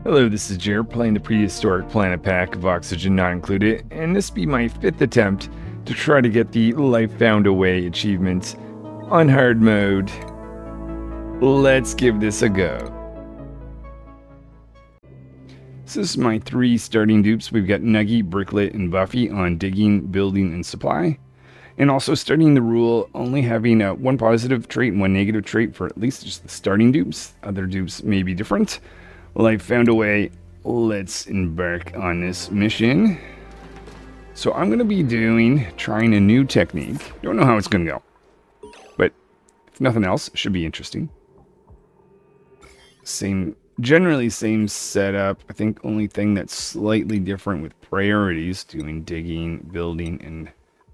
Hello, this is Jer playing the Prehistoric Planet Pack of Oxygen Not Included, and this be my 5th attempt to try to get the Life Found Away achievement on hard mode. Let's give this a go. So this is my 3 starting dupes. We've got Nuggy, Bricklet, and Buffy on digging, building, and supply. And also starting the rule, only having 1 positive trait and 1 negative trait for at least just the starting dupes. Other dupes may be different. Life Found Away. Let's embark on this mission. So I'm going to be trying a new technique. Don't know how it's going to go. But if nothing else, it should be interesting. Generally same setup. I think only thing that's slightly different with priorities, doing digging, building, and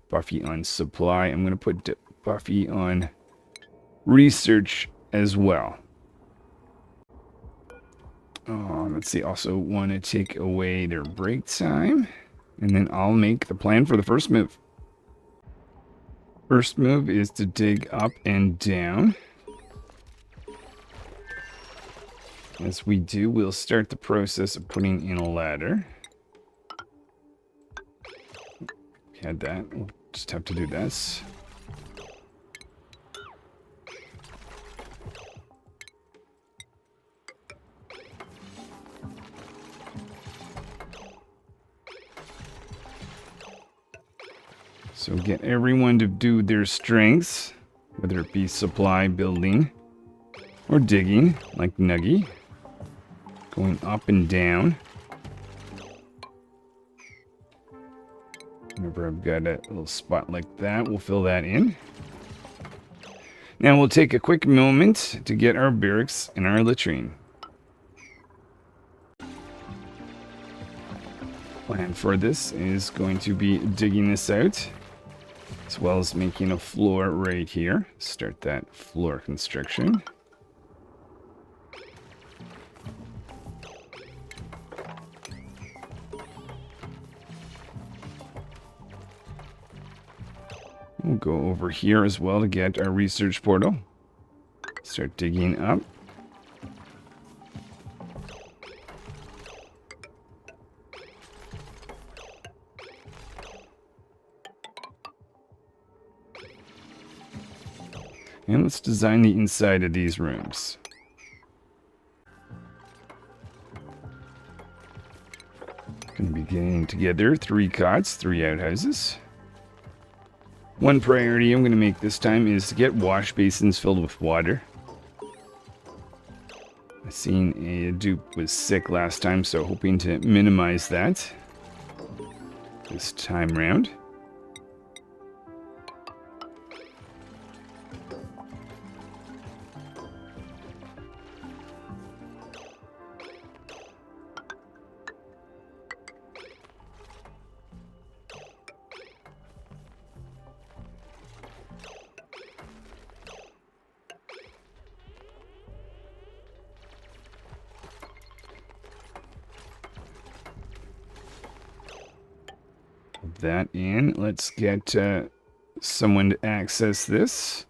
Buffy on supply. I'm going to put Buffy on research as well. Let's see, also want to take away their break time. And then I'll make the plan for the first move. First move is to dig up and down. As we do, we'll start the process of putting in a ladder. We had that. We'll just have to do this. So get everyone to do their strengths, whether it be supply, building, or digging, like Nuggy. Going up and down. Whenever I've got a little spot like that, we'll fill that in. Now we'll take a quick moment to get our barracks and our latrine. Plan for this is going to be digging this out, as well as making a floor right here. Start that floor construction. We'll go over here as well to get our research portal. Start digging up. And let's design the inside of these rooms. Going to be getting together 3 cots, 3 outhouses. One priority I'm going to make this time is to get wash basins filled with water. I seen a dupe was sick last time, so hoping to minimize that this time round. That in. Let's get someone to access this.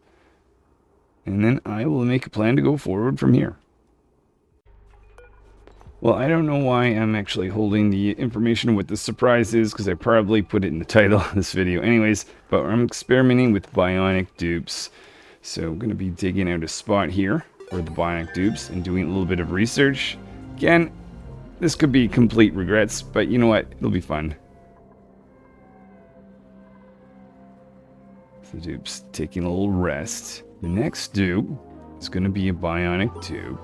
And then I will make a plan to go forward from here. Well, I don't know why I'm actually holding the information of what the surprise is, because I probably put it in the title of this video anyways, but I'm experimenting with Bionic dupes. So I'm going to be digging out a spot here for the Bionic dupes and doing a little bit of research. Again, this could be complete regrets, but you know what? It'll be fun. The dupe's taking a little rest. The next dupe is going to be a Bionic dupe.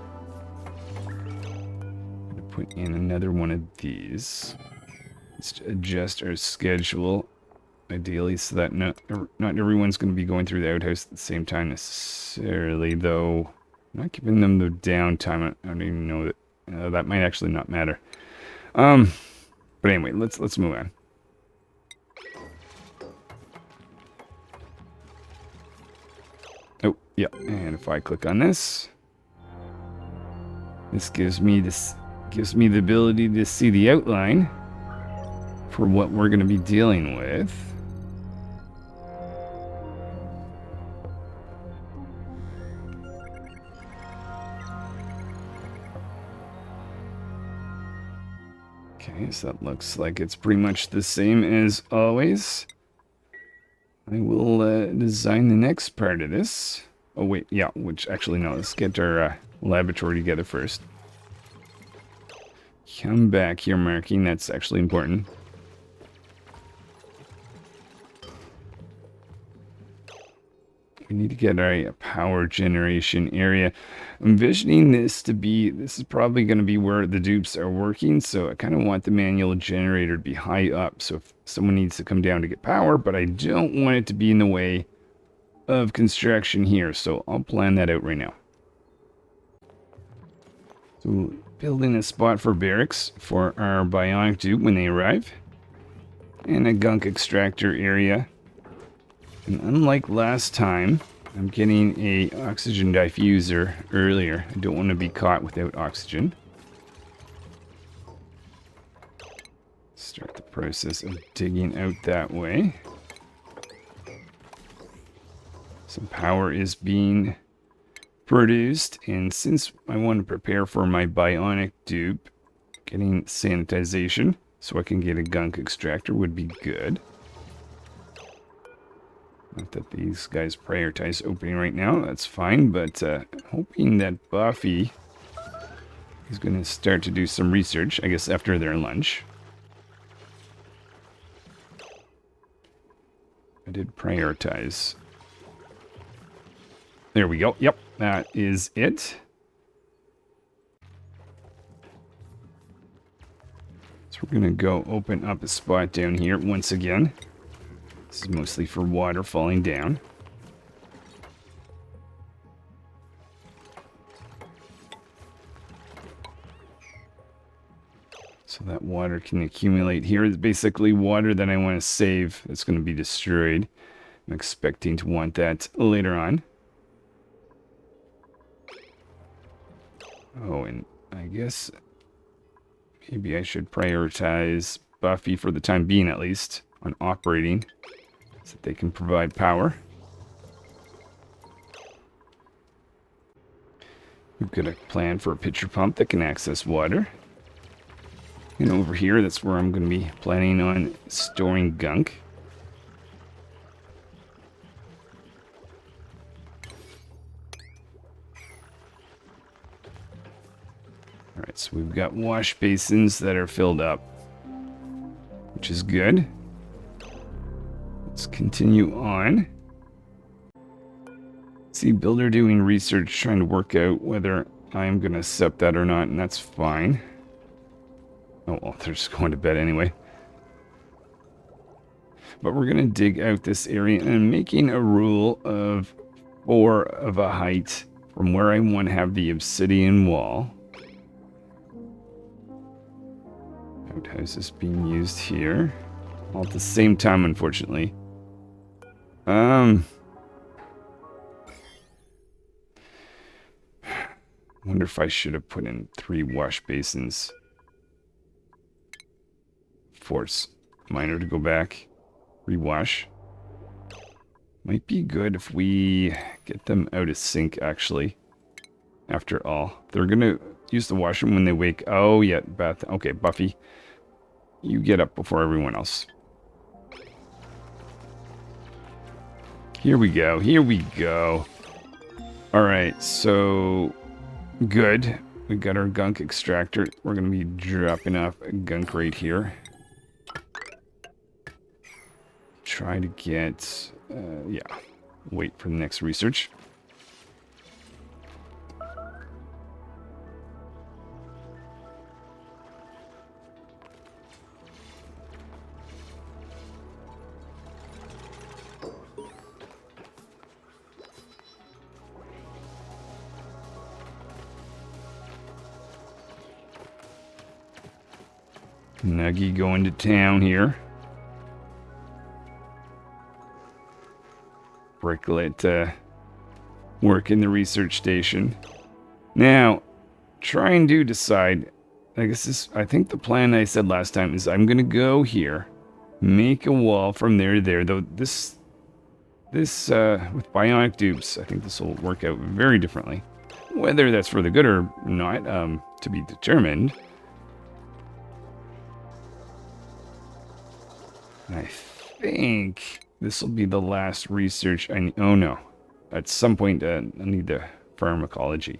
I'm going to put in another one of these. Let's adjust our schedule, ideally, so that not everyone's going to be going through the outhouse at the same time necessarily, though. I'm not giving them the downtime. I don't even know that that might actually not matter. But anyway, let's move on. Oh, yeah, and if I click on this, this gives me the ability to see the outline for what we're going to be dealing with. Okay, so that looks like it's pretty much the same as always. I will design the next part of this. Oh, wait, yeah, which actually, no, let's get our laboratory together first. Come back here, marking, that's actually important. We need to get a power generation area. I'm envisioning this is probably going to be where the dupes are working, so I kind of want the manual generator to be high up, so if someone needs to come down to get power, but I don't want it to be in the way of construction here, so I'll plan that out right now. So building a spot for barracks for our Bionic dupe when they arrive, and a Gunk extractor area. And unlike last time, I'm getting a oxygen diffuser earlier. I don't want to be caught without oxygen. Start the process of digging out that way. Some power is being produced, and since I want to prepare for my Bionic dupe, getting sanitization so I can get a Gunk extractor would be good. Not that these guys prioritize opening right now, that's fine, but hoping that Buffy is going to start to do some research, I guess after their lunch. I did prioritize. There we go. Yep, that is it. So we're going to go open up a spot down here once again. This is mostly for water falling down. So that water can accumulate here. It's basically water that I want to save that's going to be destroyed. I'm expecting to want that later on. Oh, and I guess maybe I should prioritize Buffy for the time being, at least, on operating, so that they can provide power. We've got a plan for a pitcher pump that can access water. And over here, that's where I'm going to be planning on storing Gunk. Alright, so we've got wash basins that are filled up, which is good. Let's continue on. See, Builder doing research, trying to work out whether I'm going to accept that or not, and that's fine. Oh, well, they're just going to bed anyway. But we're going to dig out this area, and I'm making a rule of 4 of a height from where I want to have the obsidian wall. Outhouse is being used here. All at the same time, unfortunately. Wonder if I should have put in 3 wash basins. Force miner to go back. Rewash. Might be good if we get them out of sync, actually. After all. They're going to use the washroom when they wake. Oh, yeah, Beth. Okay, Buffy. You get up before everyone else. Here we go. Here we go. Alright, so... good. We got our Gunk extractor. We're going to be dropping off a Gunk right here. Try to get... yeah. Wait for the next research. Nuggy going to town here. Bricklet work in the research station. Now, trying to decide, I guess I think the plan I said last time is I'm going to go here, make a wall from there to there, though this with Bionic dupes, I think this will work out very differently. Whether that's for the good or not, to be determined. And I think this will be the last research I need. Oh no. At some point, I need the pharmacology.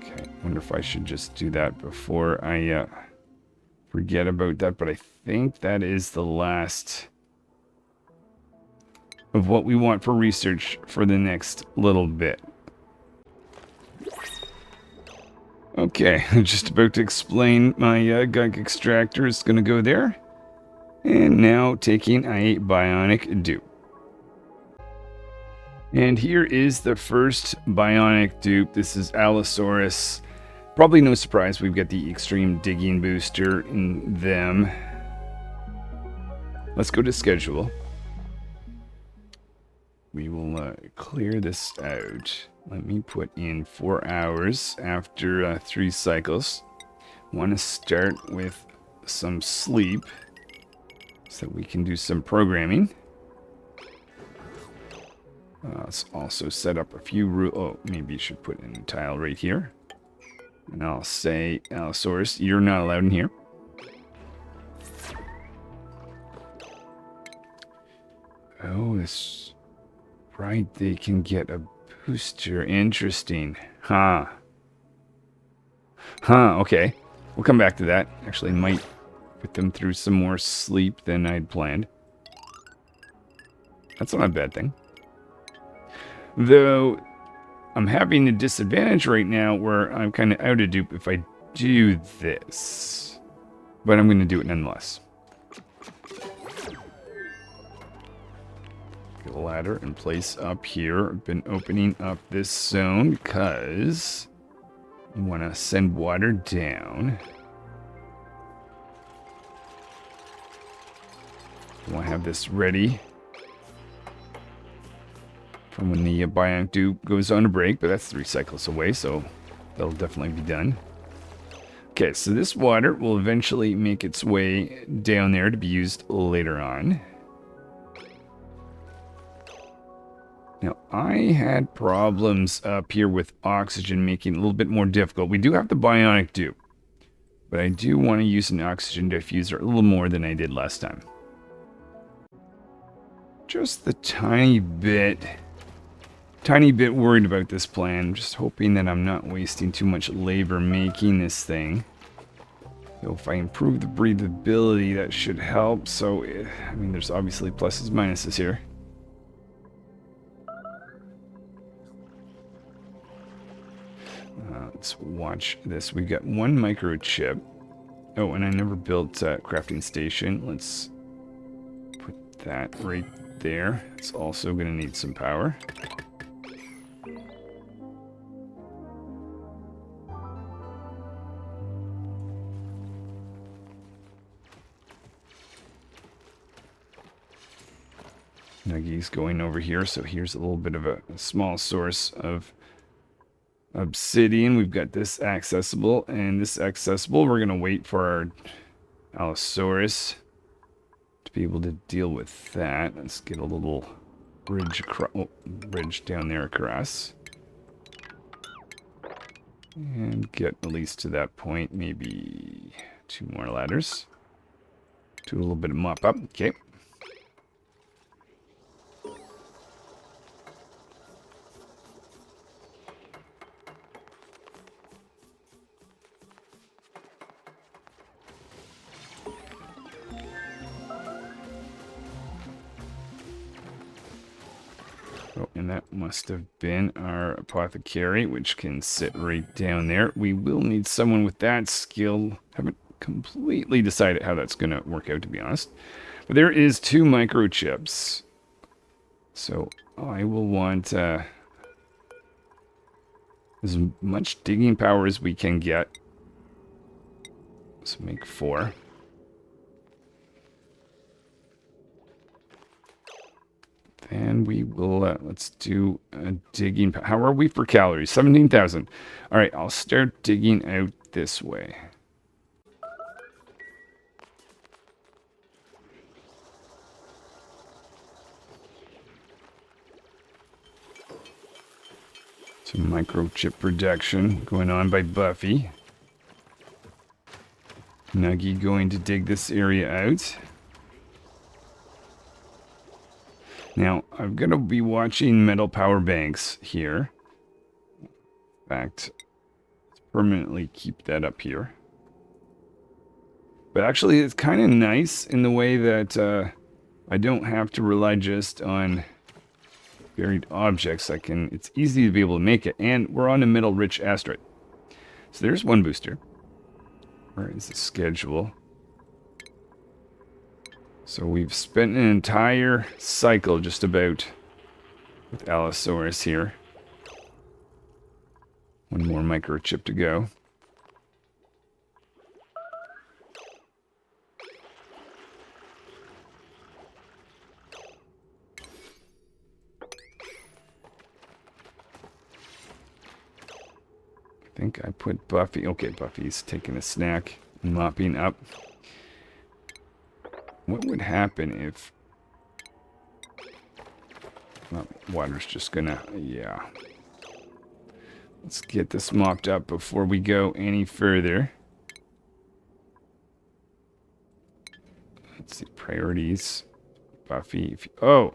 Okay, wonder if I should just do that before I forget about that. But I think that is the last of what we want for research for the next little bit. Okay, I'm just about to explain my Gunk extractor is going to go there. And now taking a Bionic dupe. And here is the first Bionic dupe. This is Allosaurus. Probably no surprise, we've got the extreme digging booster in them. Let's go to schedule. We will clear this out. Let me put in 4 hours after 3 cycles. Want to start with some sleep so that we can do some programming. Let's also set up a few oh, maybe you should put in a tile right here. And I'll say, Allosaurus, you're not allowed in here. Oh, this... Right, they can get a booster. Interesting. Huh. Okay. We'll come back to that. Actually, might put them through some more sleep than I'd planned. That's not a bad thing. Though, I'm having a disadvantage right now where I'm kind of out of dupe if I do this. But I'm going to do it nonetheless. Get a ladder in place up here. I've been opening up this zone because I want to send water down. I want to have this ready for when the Bionic dupe goes on a break, but that's 3 cycles away, so that'll definitely be done. Okay, so this water will eventually make its way down there to be used later on. Now, I had problems up here with oxygen making it a little bit more difficult. We do have the Bionic dupe, but I do want to use an oxygen diffuser a little more than I did last time. Just the tiny bit worried about this plan. Just hoping that I'm not wasting too much labor making this thing. So if I improve the breathability, that should help. So, I mean, there's obviously pluses and minuses here. Let's watch this. We've got 1 microchip. Oh, and I never built a crafting station. Let's put that right there. It's also going to need some power. Nuggy's going over here, so here's a little bit of a small source of Obsidian. We've got this accessible and this accessible. We're going to wait for our Allosaurus to be able to deal with that. Let's get a little bridge down there across. And get at least to that point. Maybe 2 more ladders. Do a little bit of mop up. Okay. Oh, and that must have been our apothecary, which can sit right down there. We will need someone with that skill. Haven't completely decided how that's going to work out, to be honest. But there is 2 microchips. So I will want as much digging power as we can get. Let's make 4. And we will, let's do a digging. How are we for calories? 17,000. All right, I'll start digging out this way. So Some microchip production going on by Buffy. Nuggy going to dig this area out. Now, I'm going to be watching metal power banks here. In fact, let's permanently keep that up here. But actually, it's kind of nice in the way that I don't have to rely just on buried objects. It's easy to be able to make it. And we're on a metal-rich asteroid. So there's one booster. Where is the schedule? So we've spent an entire cycle just about with Allosaurus here. One more microchip to go. I think I put Buffy. Okay, Buffy's taking a snack and mopping up. What would happen if... Well, water's just gonna... Yeah. Let's get this mopped up before we go any further. Let's see, priorities. Buffy. Oh!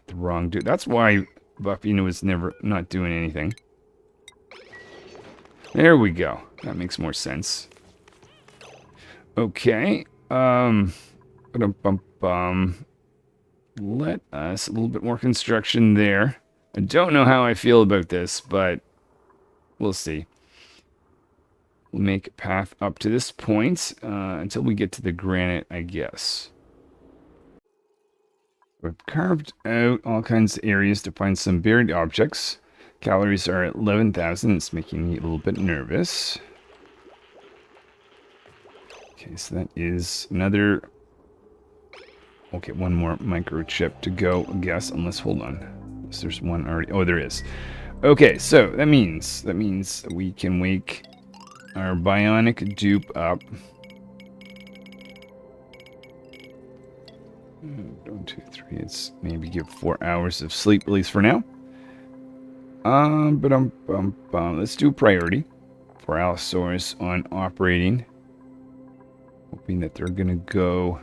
The wrong dude. That's why Buffy was never not doing anything. There we go. That makes more sense. Okay. Let us a little bit more construction there. I don't know how I feel about this, but we'll see. We'll make a path up to this point until we get to the granite, I guess. We've carved out all kinds of areas to find some buried objects. Calories are at 11,000. It's making me a little bit nervous. Okay, so that is another... Okay, one more microchip to go, I guess, unless, hold on. Unless there's one already... Oh, there is. Okay, so that means we can wake our Bionic dupe up. 1, 2, 3, it's maybe give 4 hours of sleep, at least for now. Let's do priority for Allosaurus on operating. Hoping that they're gonna go.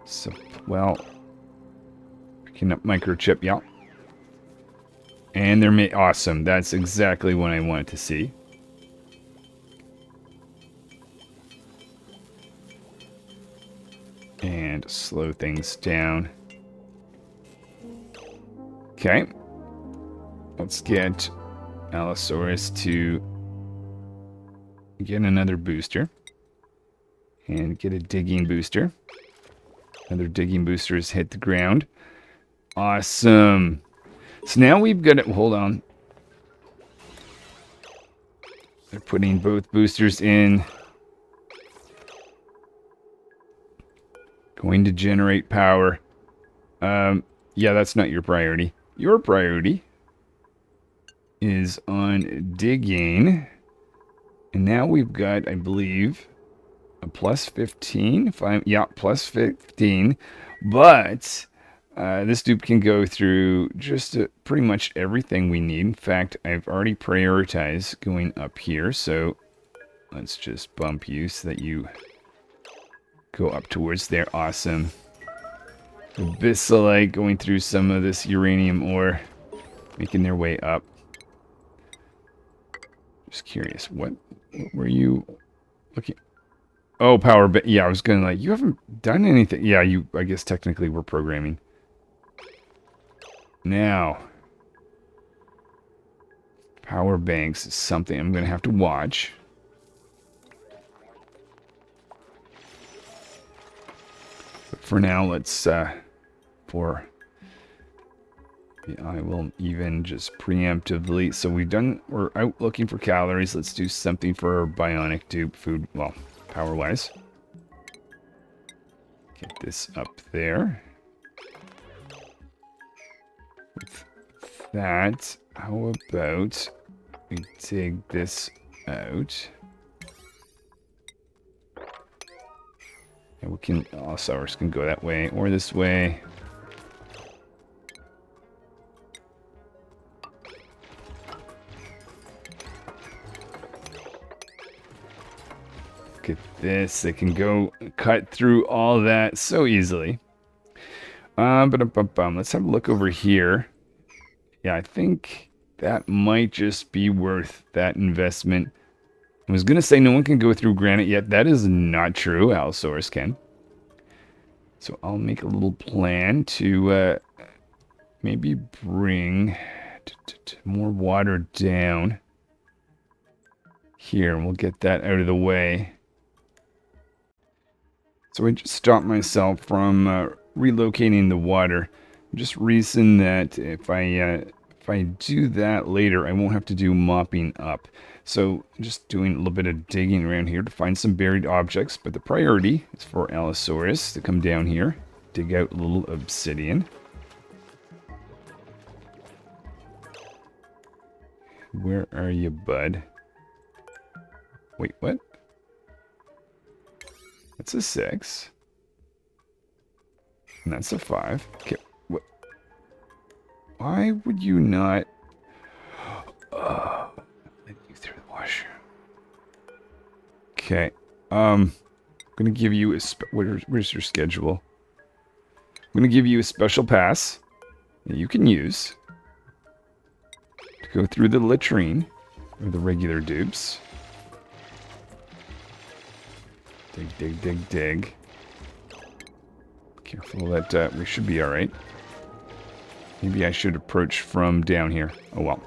So, well, picking up microchip, yeah. And they're awesome. That's exactly what I wanted to see. And slow things down. Okay. Let's get Allosaurus to get another booster. And get a digging booster. Another digging booster has hit the ground. Awesome. So now we've got it. Hold on. They're putting both boosters in. Going to generate power. Yeah, that's not your priority. Your priority is on digging. And now we've got, I believe, a plus 15. Yeah, plus 15. But this dupe can go through just pretty much everything we need. In fact, I've already prioritized going up here. So let's just bump you so that you go up towards there. Awesome. Abyssalite going through some of this uranium ore, making their way up. Just curious, what were you looking? Oh, power. Yeah, I was gonna you haven't done anything. Yeah, I guess technically we're programming. Now, power banks is something I'm gonna have to watch. But for now, let's I will even just preemptively. So we're out looking for calories. Let's do something for our Bionic dupe food. Well, power-wise. Get this up there. With that, how about we dig this out? And we can, Allosaurus can go that way or this way. Look at this. They can go cut through all that so easily. Let's have a look over here. Yeah, I think that might just be worth that investment. I was going to say no one can go through granite yet. That is not true. Allosaurus can. So I'll make a little plan to maybe bring more water down here. And we'll get that out of the way. So I just stopped myself from relocating the water. Just reason that if I do that later, I won't have to do mopping up. So just doing a little bit of digging around here to find some buried objects. But the priority is for Allosaurus to come down here, dig out a little obsidian. Where are you, bud? Wait, what? That's a 6. And that's a 5. Okay, what? Why would you not... let you through the washer. Okay. I'm going to give you a... Where's your schedule? I'm going to give you a special pass that you can use to go through the latrine or the regular dupes. Dig, dig, dig, dig. Careful that we should be alright. Maybe I should approach from down here. Oh well.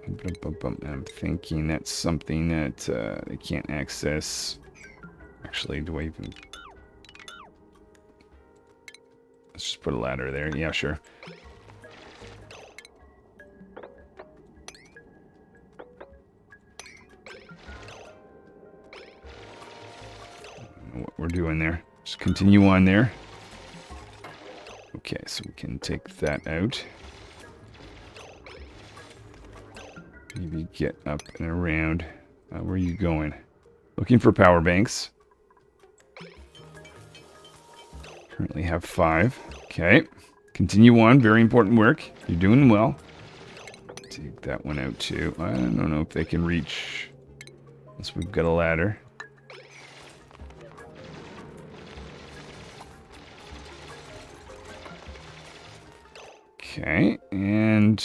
I'm thinking that's something that they can't access. Actually, do I even... Let's just put a ladder there. Yeah, sure. What we're doing there. Just continue on there. Okay, so we can take that out. Maybe get up and around. Where are you going? Looking for power banks. Currently have 5. Okay. Continue on. Very important work. You're doing well. Take that one out too. I don't know if they can reach. Unless we've got a ladder. Okay, and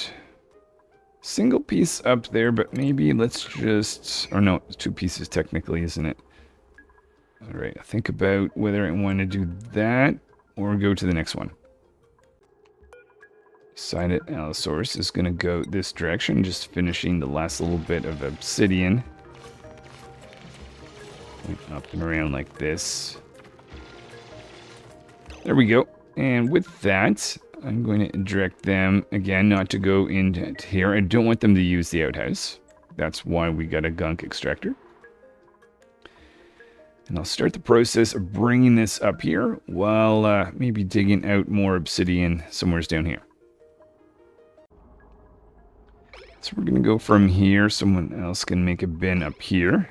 single piece up there, but maybe let's just, or no, 2 pieces technically, isn't it? All right, think about whether I want to do that or go to the next one. Decided Allosaurus is going to go this direction, just finishing the last little bit of obsidian. Up and around like this. There we go. And with that, I'm going to direct them, again, not to go into here. I don't want them to use the outhouse. That's why we got a gunk extractor. And I'll start the process of bringing this up here while maybe digging out more obsidian somewhere down here. So we're going to go from here. Someone else can make a bin up here.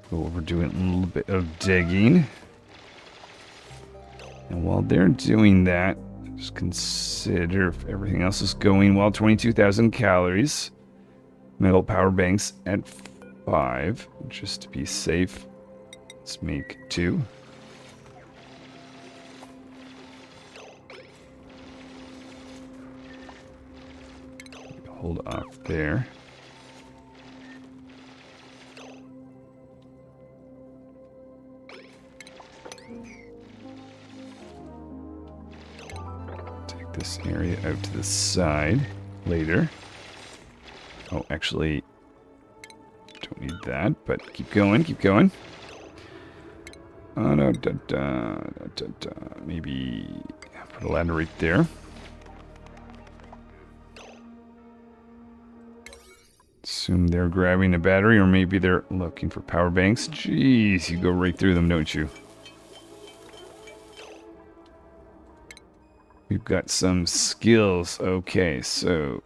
Go over doing a little bit of digging. And while they're doing that, just consider if everything else is going well. 22,000 calories. Metal power banks at 5. Just to be safe, let's make 2. Hold off there. This area out to the side later. Oh, actually, don't need that, but keep going, keep going. Oh, no, maybe put a ladder right there. Assume they're grabbing a battery, or maybe they're looking for power banks. Jeez, you go right through them, don't you? We've got some skills. Okay, so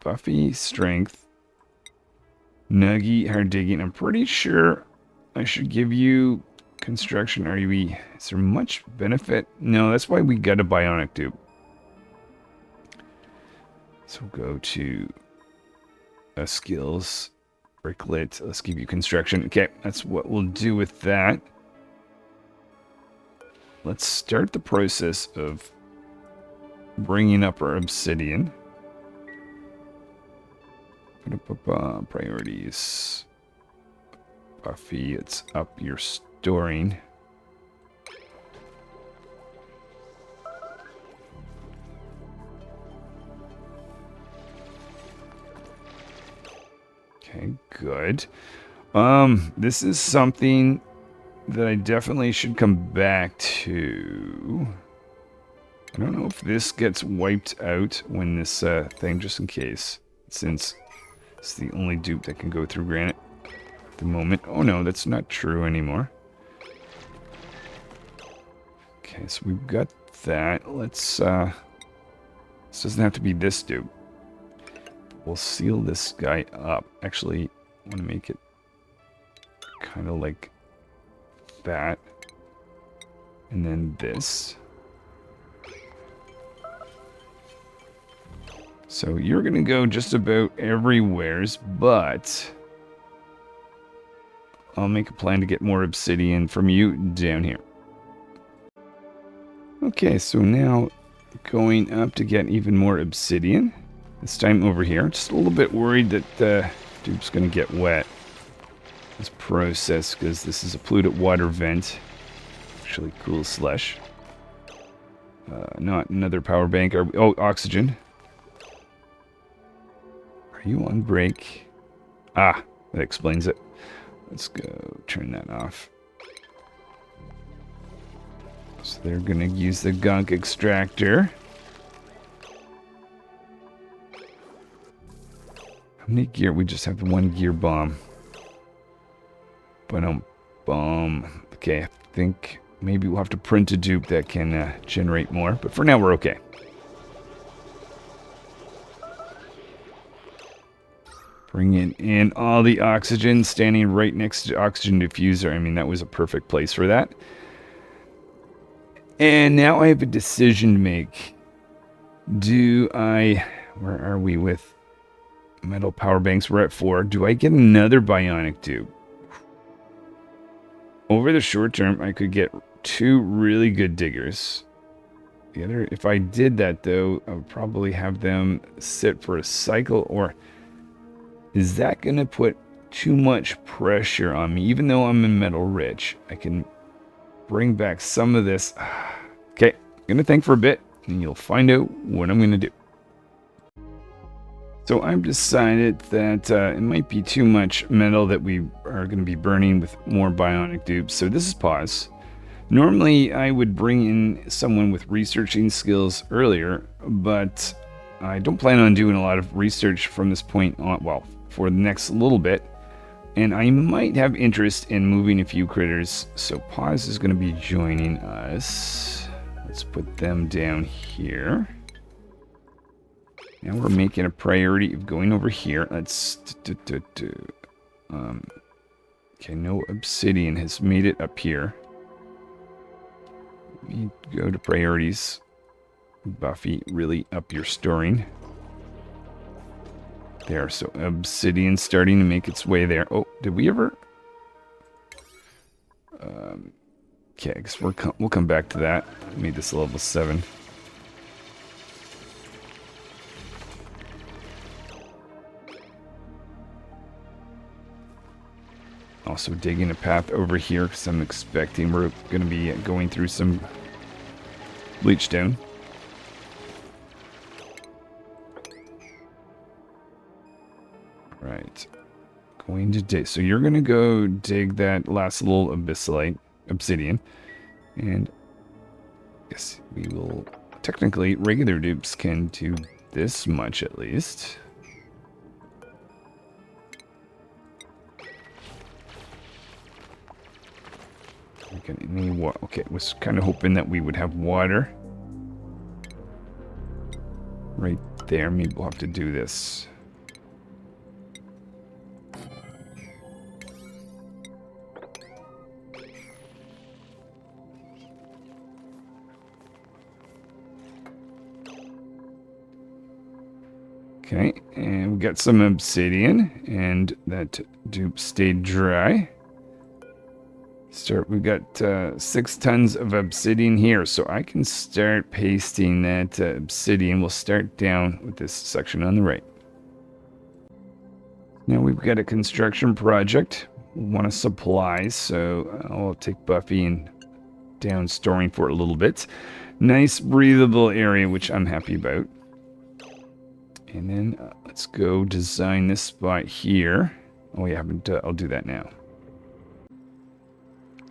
Buffy, strength. Nuggy, hard digging. I'm pretty sure I should give you construction RUE. Is there much benefit? No, that's why we got a Bionic dupe. So we'll go to skills. Bricklet. Let's give you construction. Okay, that's what we'll do with that. Let's start the process of bringing up our obsidian. Priorities. Buffy, it's up your storing. Okay, good. This is something that I definitely should come back to. I don't know if this gets wiped out when this thing, just in case, since it's the only dupe that can go through granite at the moment. Oh no, that's not true anymore. Okay, so we've got that. Let's, this doesn't have to be this dupe. We'll seal this guy up. Actually, I want to make it kind of like that. And then this. So you're going to go just about everywheres, but I'll make a plan to get more obsidian from you down here. Okay, so now going up to get even more obsidian. This time over here. Just a little bit worried that the dupe's going to get wet. This process, because this is a polluted water vent. Actually, cool slush. Not another power bank. Oh, oxygen. Are you on break? Ah, that explains it. Let's go turn that off. So they're going to use the gunk extractor. How many gear? We just have the one gear bomb. Boom. Okay, I think maybe we'll have to print a dupe that can generate more. But for now, we're okay. Bringing in all the oxygen, standing right next to oxygen diffuser. I mean, that was a perfect place for that. And now I have a decision to make. Do I... Where are we with metal power banks? We're at 4. Do I get another bionic dupe? Over the short term, I could get 2 really good diggers. The other, if I did that though, I would probably have them sit for a cycle. Or is that going to put too much pressure on me? Even though I'm in metal rich, I can bring back some of this. Okay, I'm going to think for a bit, and you'll find out what I'm going to do. So I've decided that it might be too much metal that we are going to be burning with more bionic dupes. So this is pause. Normally I would bring in someone with researching skills earlier, but I don't plan on doing a lot of research from this point on, well, for the next little bit. And I might have interest in moving a few critters. So pause is going to be joining us. Let's put them down here. Now we're making a priority of going over here. Let's okay, no obsidian has made it up here. Let me go to priorities. Buffy, really up your storing. There, so obsidian starting to make its way there. Oh, did we ever? Okay, I guess we'll come back to that. I made this level 7. Also digging a path over here because I'm expecting we're going to be going through some bleachstone. Right. Going to dig. So you're going to go dig that last little obsidian. And yes, we will... Technically, regular dupes can do this much at least. Okay, was kind of hoping that we would have water right there. Maybe we'll have to do this. Okay, and we got some obsidian, and that dupe stayed dry. We've got 6 tons of obsidian here, so I can start pasting that obsidian. We'll start down with this section on the right. Now we've got a construction project. We want to supply, so I'll take Buffy and down storing for a little bit. Nice breathable area, which I'm happy about. And then let's go design this spot here. Oh, we haven't. I'll do that now.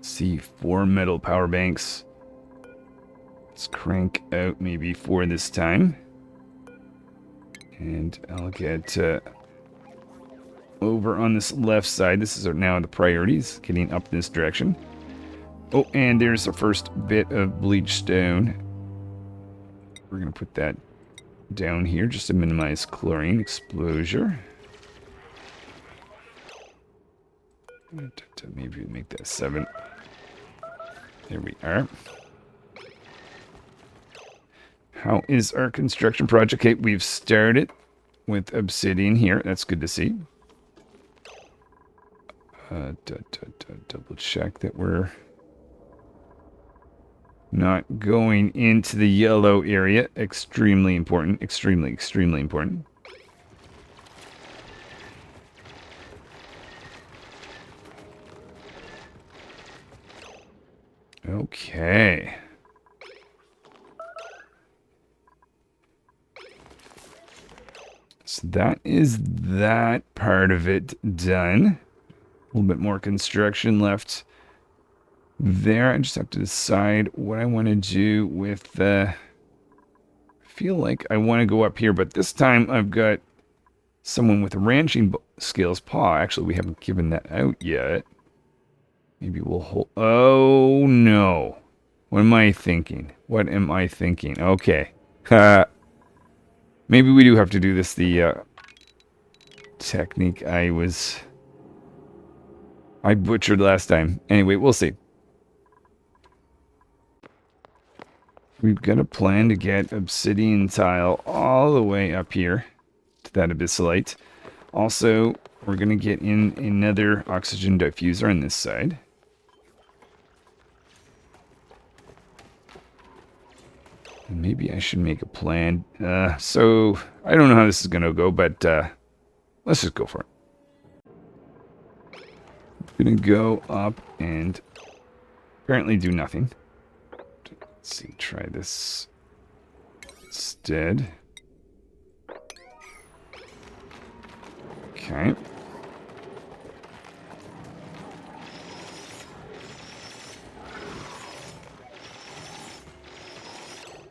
See, 4 metal power banks. Let's crank out maybe 4 this time. And I'll get over on this left side. This is now the priorities, getting up this direction. Oh, and there's the first bit of bleached stone. We're going to put that down here just to minimize chlorine exposure. Maybe make that 7. There we are. How is our construction project? Okay, we've started with obsidian here. That's good to see. Double check that we're not going into the yellow area. Extremely important. Extremely, extremely important. Okay. So that is that part of it done. A little bit more construction left there. I just have to decide what I want to do with I feel like I want to go up here, but this time I've got someone with ranching skills. Actually, we haven't given that out yet. Maybe we'll hold... Oh, no. What am I thinking? What am I thinking? Okay. Maybe we do have to do this the technique I butchered last time. Anyway, we'll see. We've got a plan to get obsidian tile all the way up here to that abyssalite. Also, we're going to get in another oxygen diffuser on this side. Maybe I should make a plan. So, I don't know how this is going to go, but let's just go for it. I'm going to go up and apparently do nothing. Let's see, try this instead. Okay.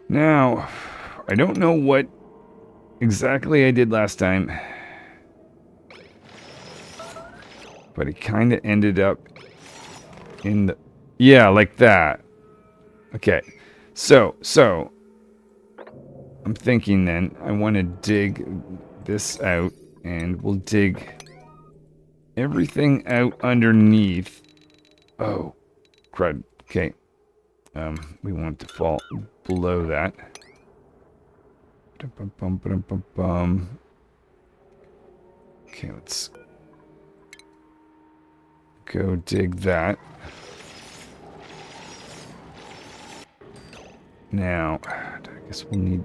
Now, I don't know what exactly I did last time, but it kind of ended up in the... Yeah, like that. Okay, so I'm thinking then I want to dig this out, and we'll dig everything out underneath. Oh, crud. Okay. We want it to fall below that. Okay, let's go dig that. Now, I guess we'll need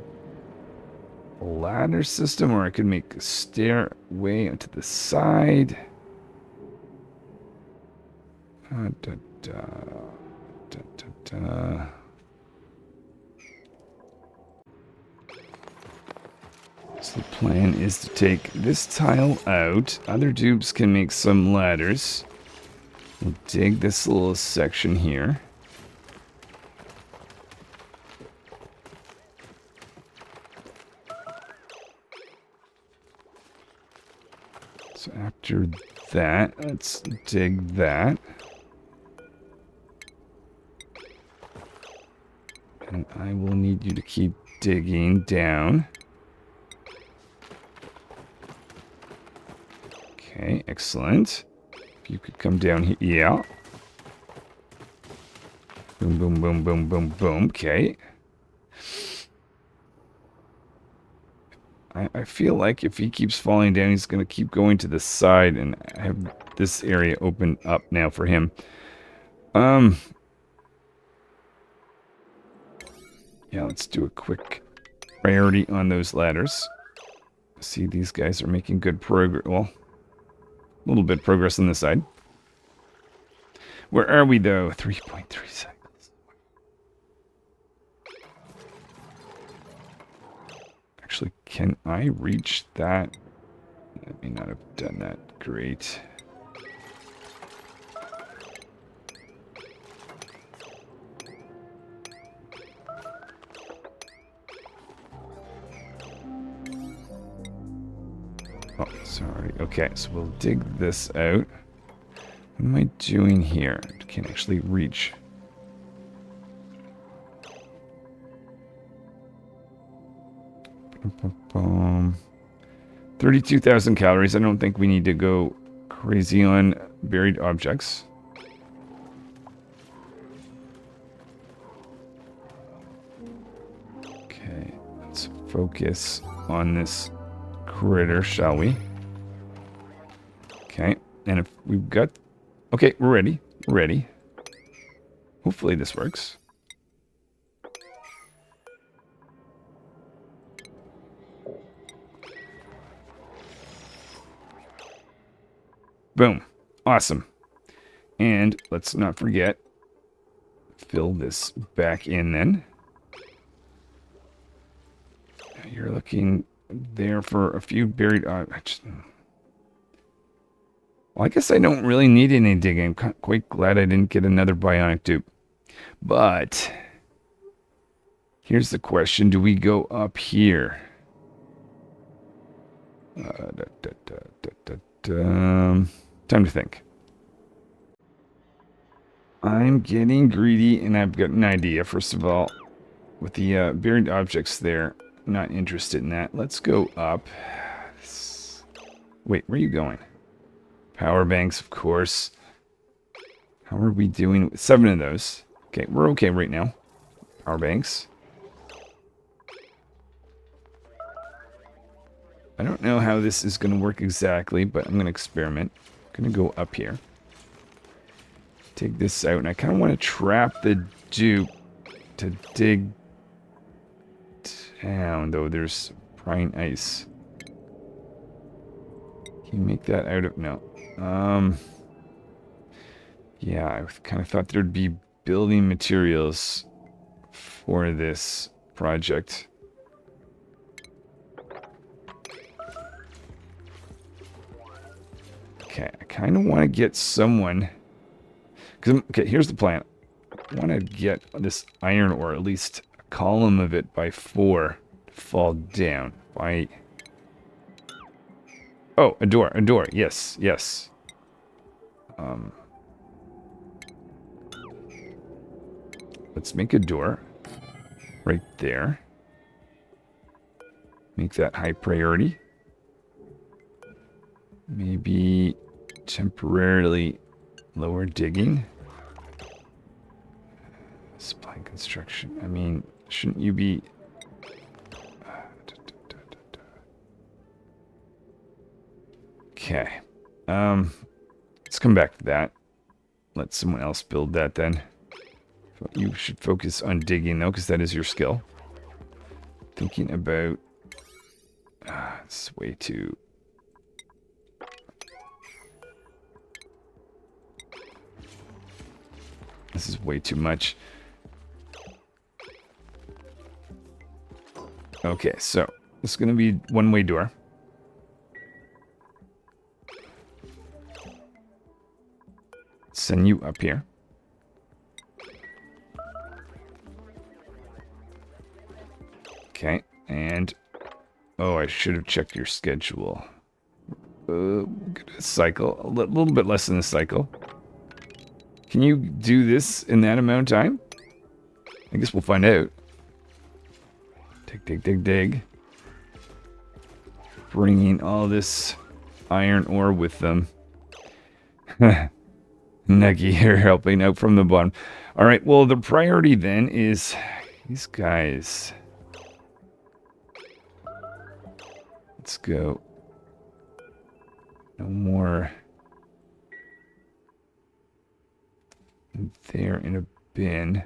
a ladder system, or I could make a stairway onto the side. So the plan is to take this tile out. Other dupes can make some ladders. We'll dig this little section here. So after that, let's dig that. And I will need you to keep digging down. Okay, excellent. If you could come down here. Yeah. Boom, boom, boom, boom, boom, boom. Okay. I feel like if he keeps falling down, he's going to keep going to the side, and I have this area open up now for him. Yeah, let's do a quick priority on those ladders. See, these guys are making good progress. Well, a little bit of progress on this side. Where are we, though? 3.3 cycles. Actually, can I reach that? I may not have done that. Great. Oh, sorry. Okay, so we'll dig this out. What am I doing here? I can't actually reach. Boom. 32,000 calories. I don't think we need to go crazy on buried objects. Okay, let's focus on this critter, shall we? Okay, and if we've got... Okay, we're ready. We're ready. Hopefully this works. Boom. Awesome. And let's not forget, fill this back in then. You're looking there for a few buried objects. Well, I guess I don't really need any digging. I'm quite glad I didn't get another bionic dupe. But here's the question. Do we go up here? Time to think. I'm getting greedy, and I've got an idea. First of all, with the buried objects there, I'm not interested in that. Let's go up. Wait, where are you going? Power banks, of course. How are we doing? 7 of those. Okay, we're okay right now. Power banks. I don't know how this is going to work exactly, but I'm going to experiment. I'm going to go up here. Take this out, and I kind of want to trap the dupe to dig down, though there's prying ice. Can you make that out of... No. Yeah, I kind of thought there'd be building materials for this project. Okay, I kind of want to get someone... Okay, here's the plan. I want to get this iron, or at least a column of it, by 4 to fall down. By... Oh, a door, a door. Yes, yes. Let's make a door right there. Make that high priority. Maybe temporarily lower digging. Spine construction. I mean, shouldn't you be... Okay. Let's come back to that. Let someone else build that then. You should focus on digging though, because that is your skill. Thinking about... it's way too... This is way too much. Okay, so this is going to be one-way door. Send you up here. Okay, and... Oh, I should have checked your schedule. Cycle. A little bit less than a cycle. Can you do this in that amount of time? I guess we'll find out. Dig, dig, dig, dig. Bringing all this iron ore with them. Nuggy here helping out from the bottom. Alright, well, the priority then is these guys. Let's go. No more. There in a bin.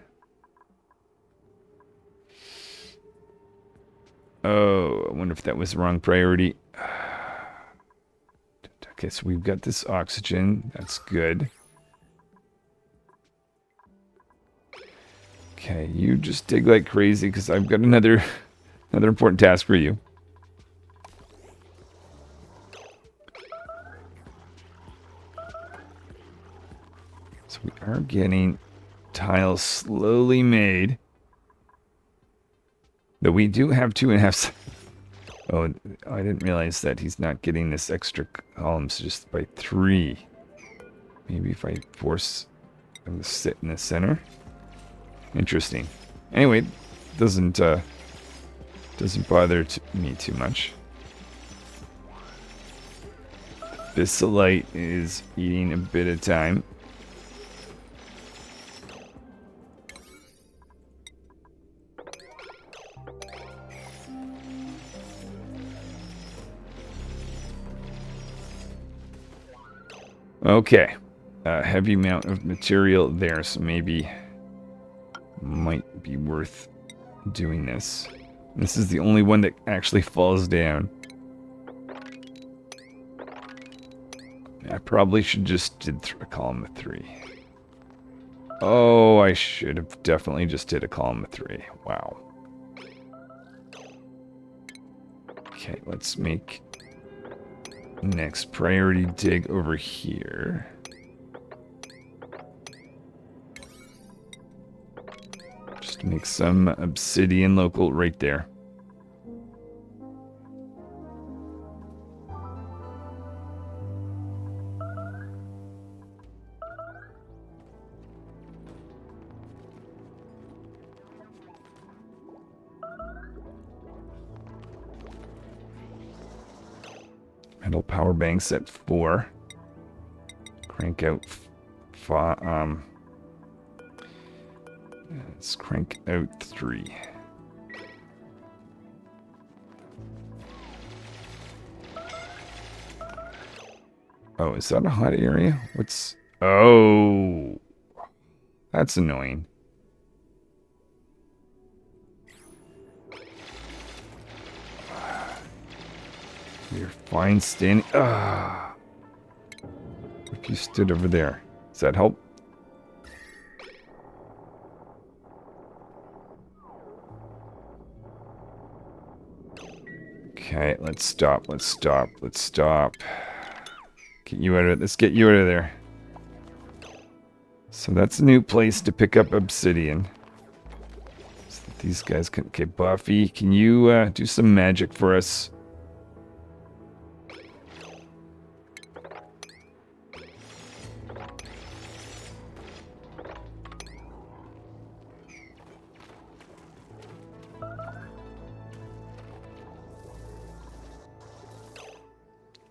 Oh, I wonder if that was the wrong priority. Okay, so we've got this oxygen. That's good. Okay, you just dig like crazy because I've got another important task for you. So we are getting tiles slowly made. Though we do have 2.5. Oh, I didn't realize that he's not getting this extra columns just by 3. Maybe if I force them to sit in the center. Interesting. Anyway, doesn't bother me too much. Bissolite is eating a bit of time. Okay, a heavy amount of material there, so maybe might be worth doing this. This is the only one that actually falls down. I probably should just did a column of 3. Oh, I should have definitely just did a column of 3. Wow. Okay, let's make next priority dig over here. Just make some obsidian local right there. Metal power banks at 4. Crank out 5. Let's crank out 3. Oh, is that a hot area? What's... Oh! That's annoying. You're fine standing... Ah! If you stood over there. Does that help? Okay, let's stop. Let's stop. Let's stop. Get you out of it. Let's get you out of there. So that's a new place to pick up obsidian. So that these guys can... Okay, Buffy, can you do some magic for us?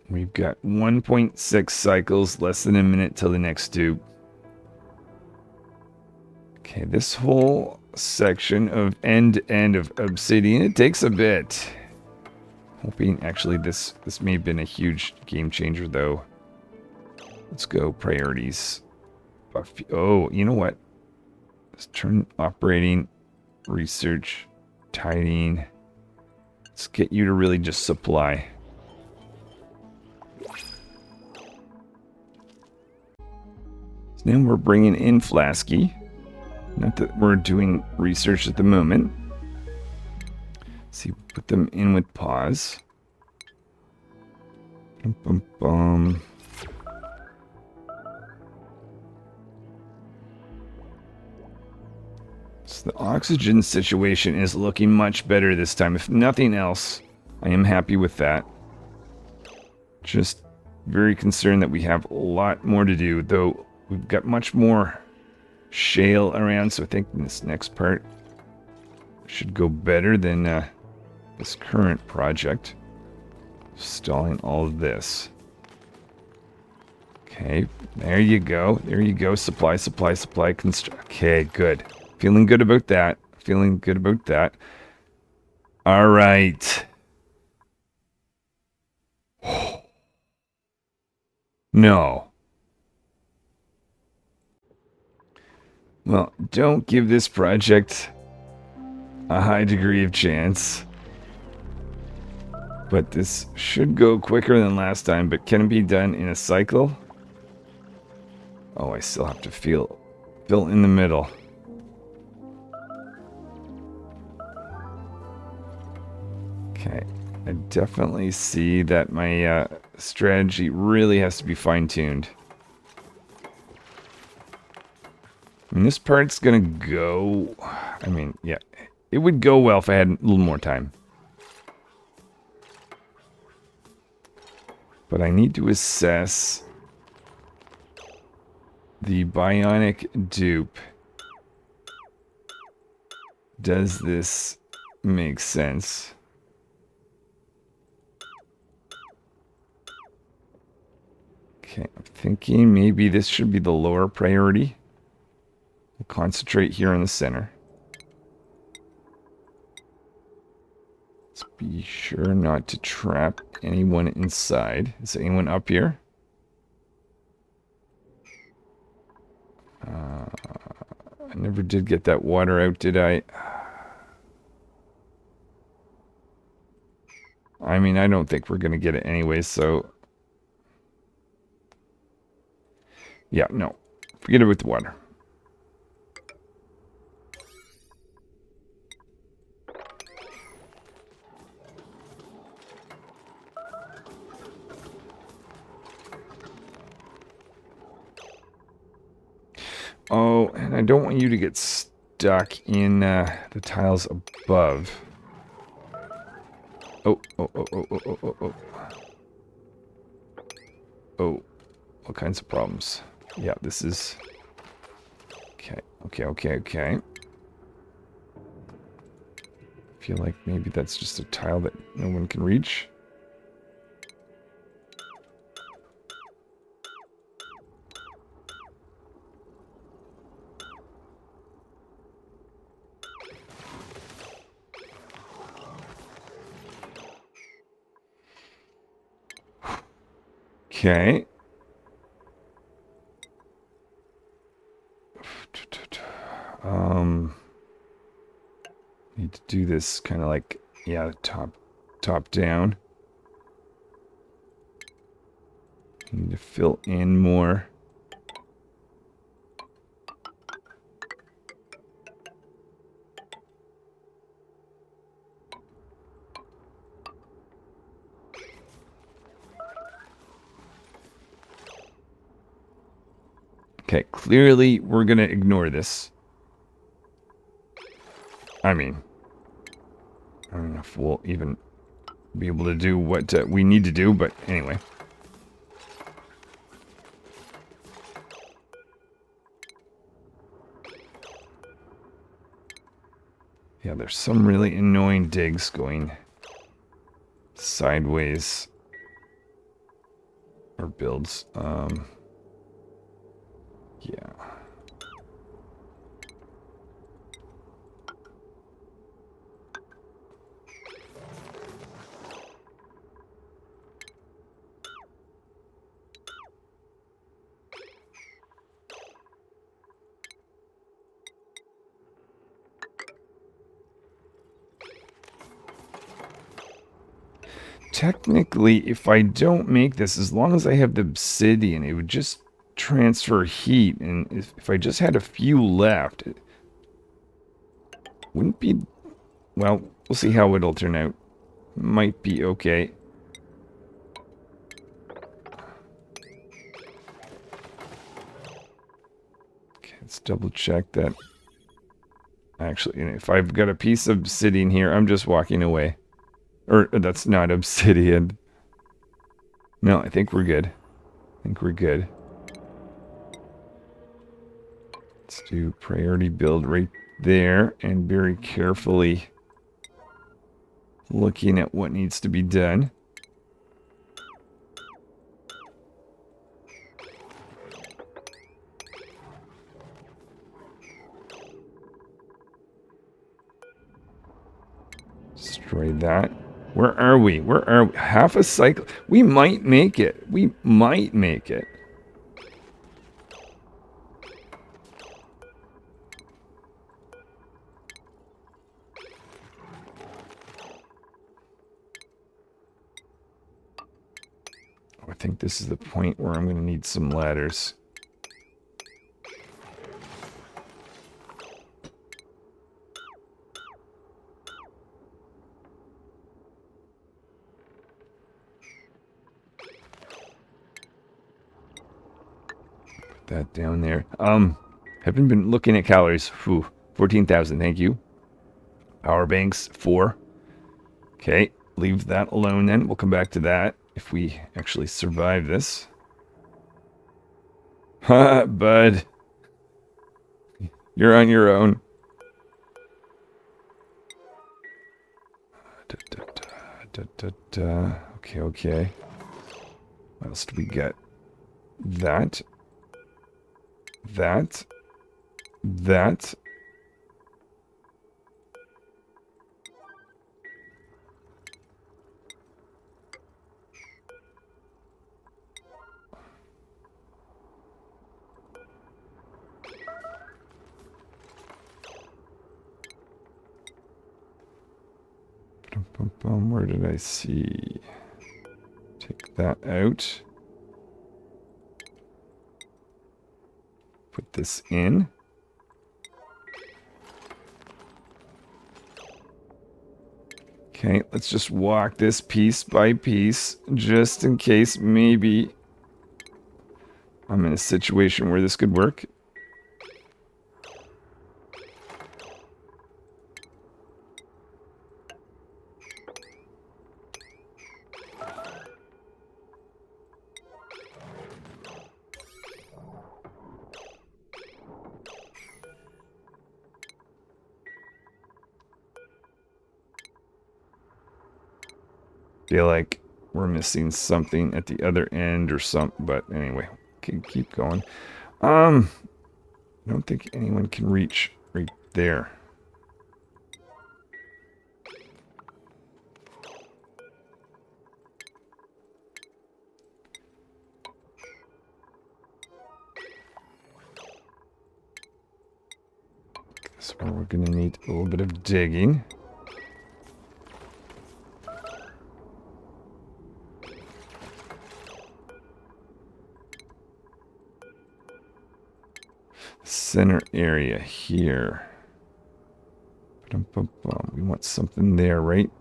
We've got 1.6 cycles, less than a minute till the next dupe. Okay, this whole section of end to end of obsidian, it takes a bit. Hoping, actually, this may have been a huge game changer, though. Let's go priorities. Oh, you know what? Let's turn operating, research, tidying. Let's get you to really just supply. Now we're bringing in Flasky. Not that we're doing research at the moment. Let's see, put them in with pause. Bum, bum, bum. So the oxygen situation is looking much better this time. If nothing else, I am happy with that. Just very concerned that we have a lot more to do, though. We've got much more shale around, so I think this next part should go better than this current project. Installing all of this. Okay, there you go. There you go. Supply, supply, supply. Okay, good. Feeling good about that. Feeling good about that. All right. No. Well, don't give this project a high degree of chance. But this should go quicker than last time, but can it be done in a cycle? Oh, I still have to fill in the middle. Okay, I definitely see that my strategy really has to be fine-tuned. I mean, this part's gonna go... I mean, yeah, it would go well if I had a little more time. But I need to assess the Bionic dupe. Does this make sense? Okay, I'm thinking maybe this should be the lower priority. We'll concentrate here in the center. Let's be sure not to trap anyone inside. Is anyone up here? I never did get that water out, did I? I mean, I don't think we're going to get it anyway, so... Yeah, no. Forget about the water. Oh, and I don't want you to get stuck in the tiles above. Oh. Oh, all kinds of problems. Yeah, this is... Okay. Feel like maybe that's just a tile that no one can reach. Okay. Need to do this kind of like, yeah, top down. Need to fill in more. Okay, clearly we're going to ignore this. I mean, I don't know if we'll even be able to do what we need to do, but anyway. Yeah, there's some really annoying digs going sideways. Or builds. Yeah. Technically, if I don't make this, as long as I have the obsidian, it would just transfer heat. And if I just had a few left, it wouldn't be... Well, we'll see how it'll turn out. Might be okay. Okay, let's double check that. Actually, if I've got a piece of obsidian here, I'm just walking away. Or, that's not obsidian. No, I think we're good. Let's do priority build right there, and very carefully looking at what needs to be done. Destroy that. Where are we? Where are we? Half a cycle. We might make it. We might make it. Oh, I think this is the point where I'm going to need some ladders. That down there. Haven't been looking at calories. Whew. 14,000, thank you. Power banks, 4. Okay, leave that alone then. We'll come back to that if we actually survive this. Ha, bud. You're on your own. Okay, okay. What else do we get? That. That. That. Where did I see? Take that out. Put this in. Okay, let's just walk this piece by piece, just in case maybe I'm in a situation where this could work. Feel like we're missing something at the other end or something, but anyway, keep going. I don't think anyone can reach right there. So we're gonna need a little bit of digging. Center area here. We want something there, right?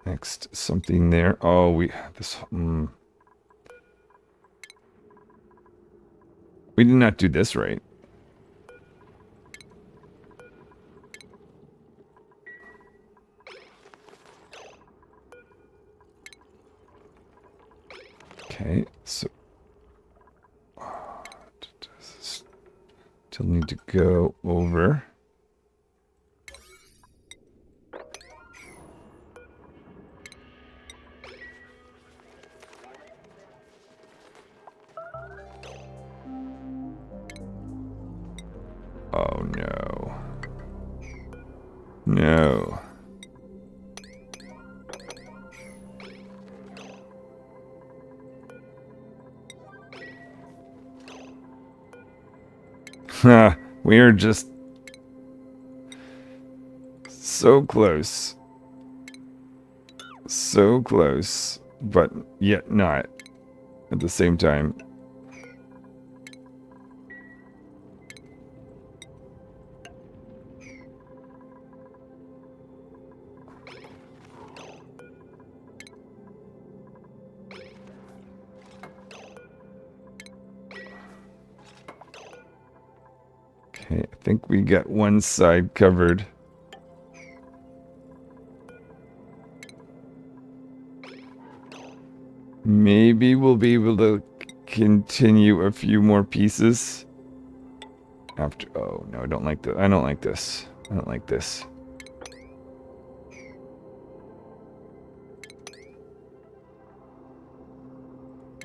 Next, something there. Oh, we did not do this right. Okay, so still need to go over. Oh no. No. We are just so close. So close, but yet not at the same time. Okay, I think we got one side covered. Maybe we'll be able to continue a few more pieces after. Oh no, I don't like that. I don't like this. I don't like this.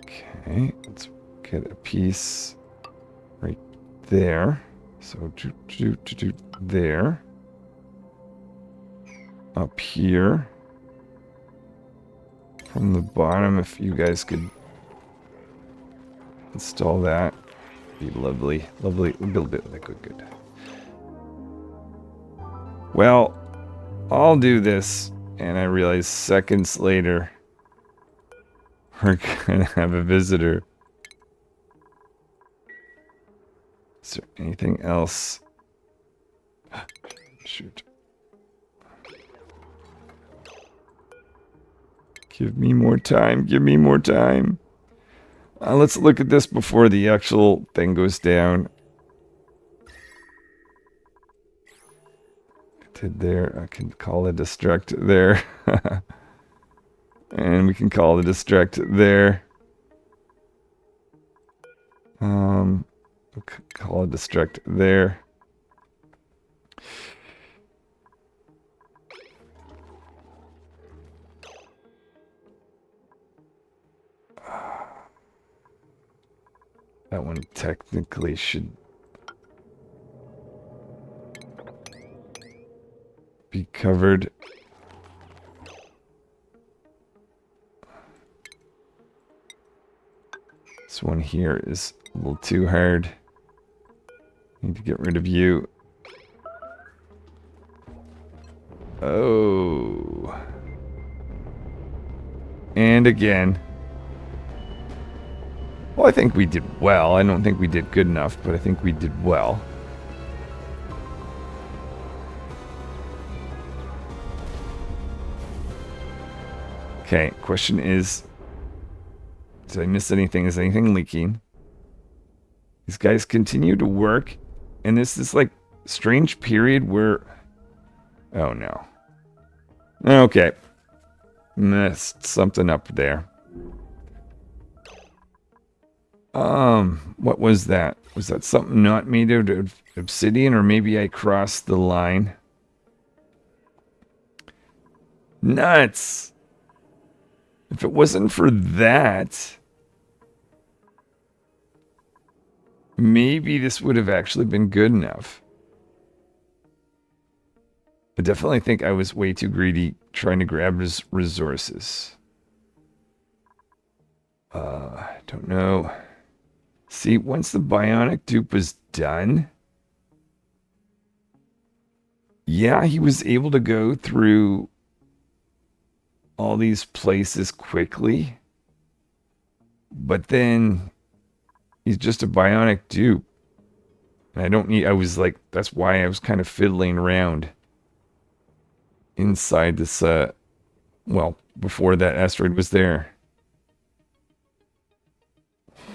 Okay, let's get a piece right there. So do there. up here. From the bottom, if you guys could install that. Be lovely. Lovely. We'll build it. Good. Well, I'll do this, and I realize seconds later we're gonna have a visitor. Is there anything else? Shoot. Give me more time. Give me more time. Let's look at this before the actual thing goes down. There, I can call a destruct there. And we can call the destruct there. We'll call a destruct there. That one technically should be covered. This one here is a little too hard. Need to get rid of you. Oh. And again. Well, I think we did well. I don't think we did good enough, but I think we did well. Okay, question is, did I miss anything? Is anything leaking? These guys continue to work, and this is like strange period where... Oh no. Okay. Messed something up there. What was that? Was that something not made out of obsidian, or maybe I crossed the line? Nuts! If it wasn't for that, maybe this would have actually been good enough. I definitely think I was way too greedy trying to grab his resources. I don't know. See, once the Bionic dupe was done, yeah, he was able to go through all these places quickly, but then he's just a Bionic dupe. And I don't need, I was like, that's why I was kind of fiddling around inside this, well, before that asteroid was there.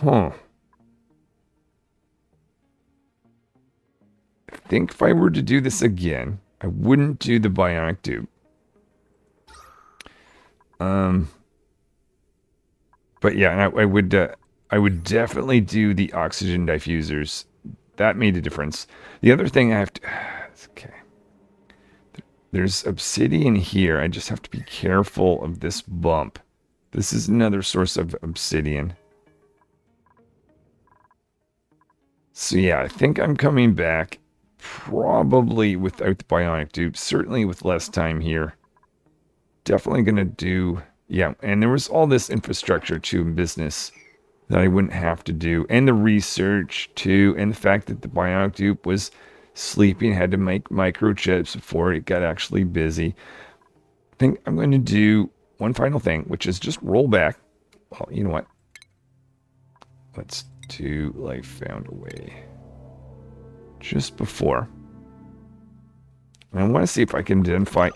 Huh. I think if I were to do this again, I wouldn't do the Bionic dupe. But yeah, I would definitely do the oxygen diffusers. That made a difference. The other thing I have to, okay. There's obsidian here. I just have to be careful of this bump. This is another source of obsidian. So yeah, I think I'm coming back probably without the Bionic dupe. Certainly with less time here. Definitely going to do... Yeah, and there was all this infrastructure too in business that I wouldn't have to do. And the research too. And the fact that the Bionic dupe was sleeping, had to make microchips before it got actually busy. I think I'm going to do one final thing, which is just roll back. Well, you know what? Let's do life found a way. Just before. And I want to see if I can identify...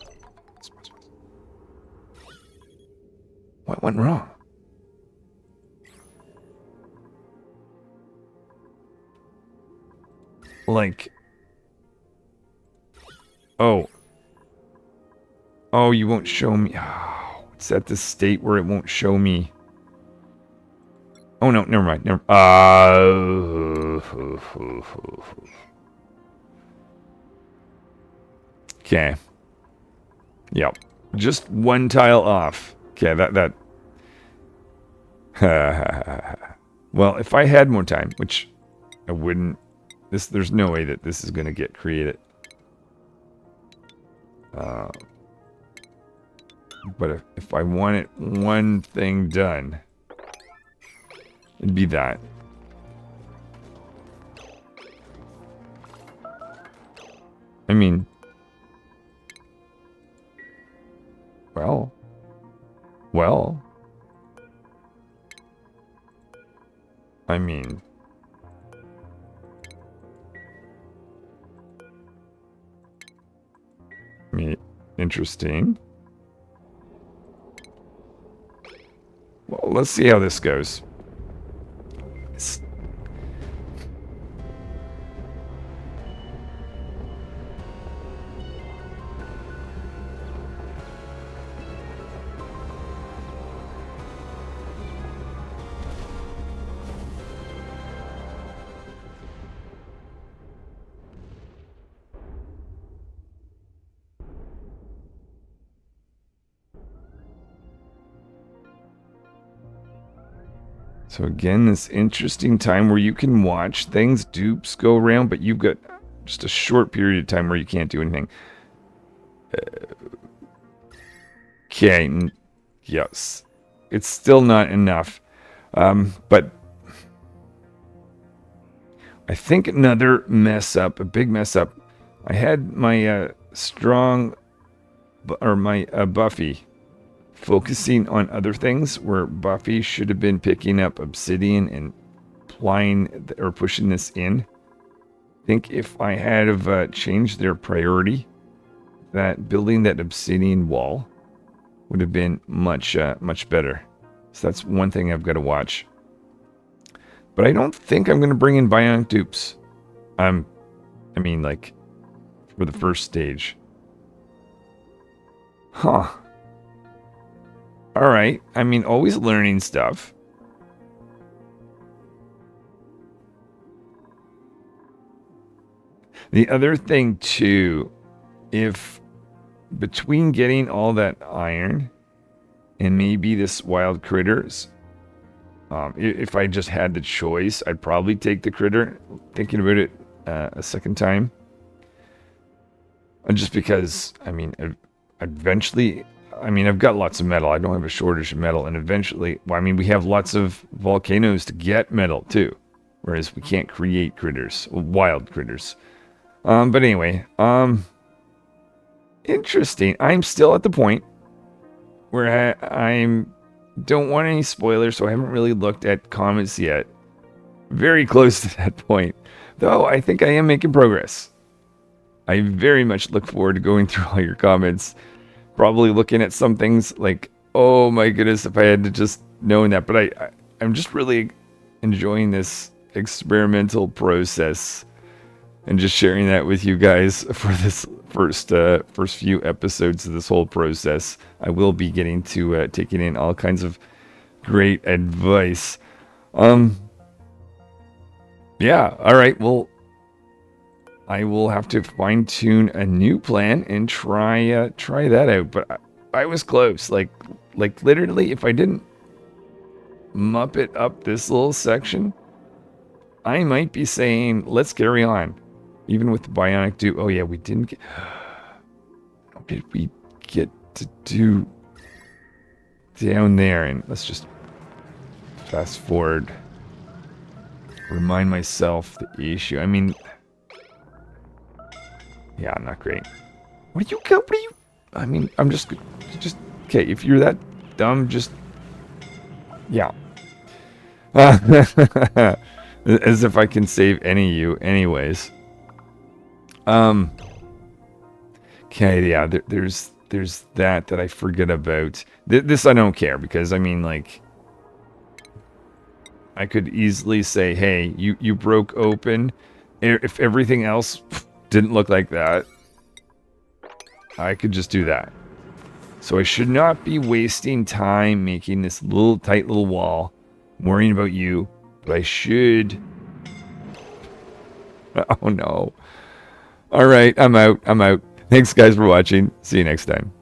What went wrong? Like... Oh. Oh, you won't show me. Oh, it's at the state where it won't show me. Oh, no, never mind. Okay. Yep. Just one tile off. Okay, that. Well, if I had more time, which I wouldn't. There's no way that this is going to get created. But if I wanted one thing done, it'd be that. I mean, well, I mean, interesting. Well, let's see how this goes. So again, this interesting time where you can watch things, dupes go around, but you've got just a short period of time where you can't do anything. Okay, yes. It's still not enough. But I think another mess up, a big mess up. I had my Buffy focusing on other things where Buffy should have been picking up Obsidian and applying or pushing this in. I think if I had have changed their priority, that building that Obsidian wall would have been much better. So that's one thing I've got to watch. But I don't think I'm going to bring in Bionic dupes. I mean, like, for the first stage. Huh. Alright. I mean, always learning stuff. The other thing, too, if between getting all that iron and maybe this wild critters, if I just had the choice, I'd probably take the critter, thinking about it a second time. Just because, I mean, eventually, I mean, I've got lots of metal. I don't have a shortage of metal. And eventually, well, I mean, we have lots of volcanoes to get metal, too. Whereas we can't create critters, wild critters. But anyway, interesting. I'm still at the point where I don't want any spoilers, so I haven't really looked at comments yet. Very close to that point. Though, I think I am making progress. I very much look forward to going through all your comments. Probably looking at some things like, oh my goodness, if I had to just known that. But I'm just really enjoying this experimental process and just sharing that with you guys for this first few episodes of this whole process. I will be getting to taking in all kinds of great advice. Yeah, all right. Well, I will have to fine tune a new plan and try that out. But I was close. Like literally, if I didn't muppet up this little section, I might be saying, let's carry on. Even with the Bionic dupe. Oh yeah, we didn't get... What did we get to do down there? And let's just fast forward. Remind myself the issue. I mean... Yeah, not great. What do you... I mean, I'm just... Okay, if you're that dumb, just... Yeah. As if I can save any of you anyways. Okay, yeah, there's that I forget about. This I don't care, because, I mean, like... I could easily say, hey, you broke open. If everything else didn't look like that, I could just do that. So I should not be wasting time making this tight little wall, worrying about you, but I should... Oh no. Alright, I'm out. Thanks guys for watching. See you next time.